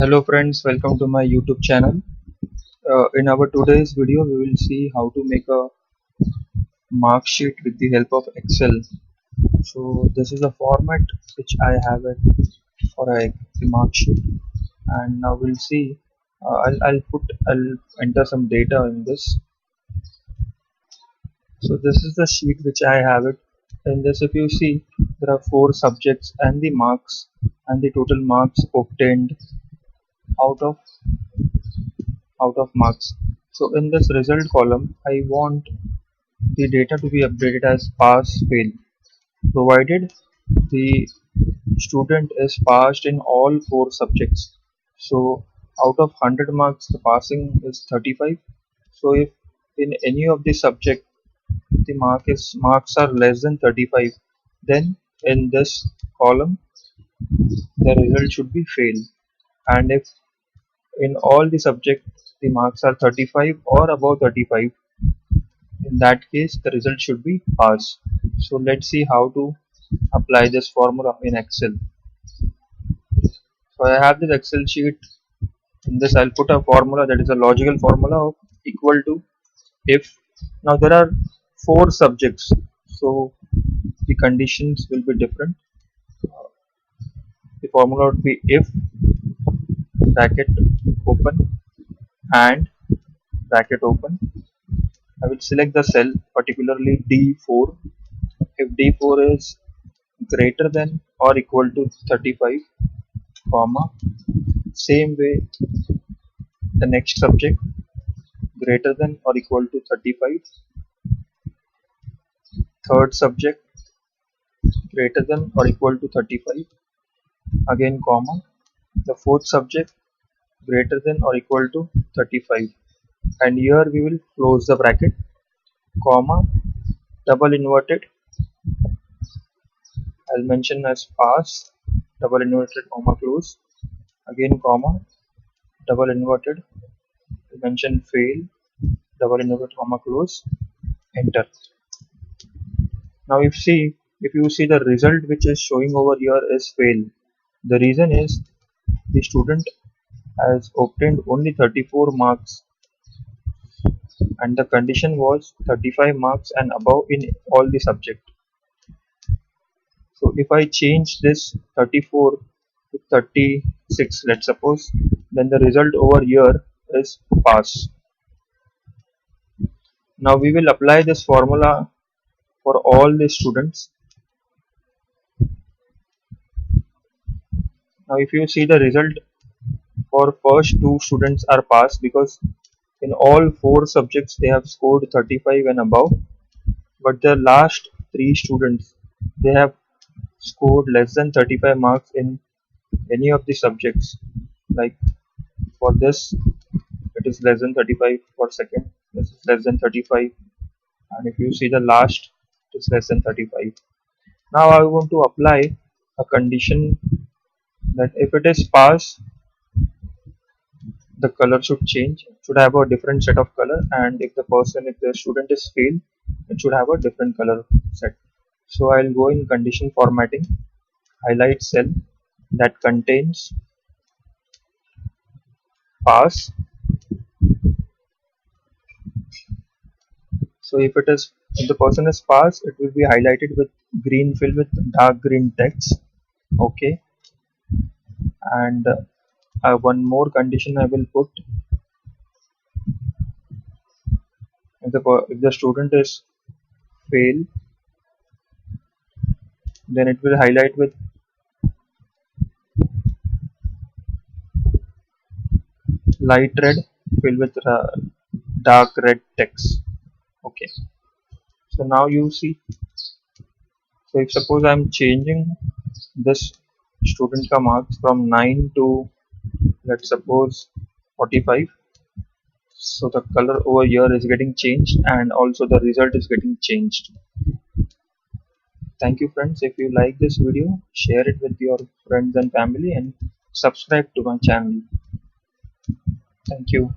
Hello friends, welcome to my YouTube channel. In our today's video, we will see how to make a mark sheet with the help of Excel. So this is a format which I have it for a mark sheet, and now we'll see. I'll enter some data in this. So this is the sheet which I have it. In this, if you see, there are four subjects and the marks and the total marks obtained out of marks. So in this result column, I want the data to be updated as pass fail, provided the student is passed in all four subjects. So out of 100 marks, the passing is 35. So if in any of the subject the marks are less than 35, then in this column the result should be fail. And if in all the subjects the marks are 35 or above 35, in that case the result should be pass. So let's see how to apply this formula in Excel. So I have this Excel sheet. In this I'll put a formula that is a logical formula of equal to if. Now there are four subjects, so the conditions will be different. The formula would be if bracket open and bracket open. I will select the cell, particularly D4. If D4 is greater than or equal to 35, comma, same way the next subject greater than or equal to 35, third subject greater than or equal to 35, again comma, the fourth subject greater than or equal to 35, and here we will close the bracket, comma, double inverted, I'll mention as pass, double inverted comma close, again comma, double inverted, I'll mention fail, double inverted comma close, enter. Now if you see the result which is showing over here is fail. The reason is the student has obtained only 34 marks and the condition was 35 marks and above in all the subject. So if I change this 34 to 36, let's suppose, then the result over here is pass. Now we will apply this formula for all the students. Now if you see the result for first two students are pass because in all four subjects they have scored 35 and above, but the last three students they have scored less than 35 marks in any of the subjects. Like for this it is less than 35, for second this is less than 35, and if you see the last it is less than 35. Now I want to apply a condition that if it is pass, the color should change, it should have a different set of color, and if the student is fail, it should have a different color set. So I'll go in condition formatting, highlight cell that contains pass. So if the person is pass, it will be highlighted with green fill with dark green text. Okay, and one more condition I will put. If the student is fail, then it will highlight with light red filled with dark red text. Okay, so now you see. So if suppose I am changing this student ka marks from 9 to, let's suppose, 45, so the color over here is getting changed and also the result is getting changed. Thank you friends. If you like this video, share it with your friends and family and subscribe to my channel. Thank you.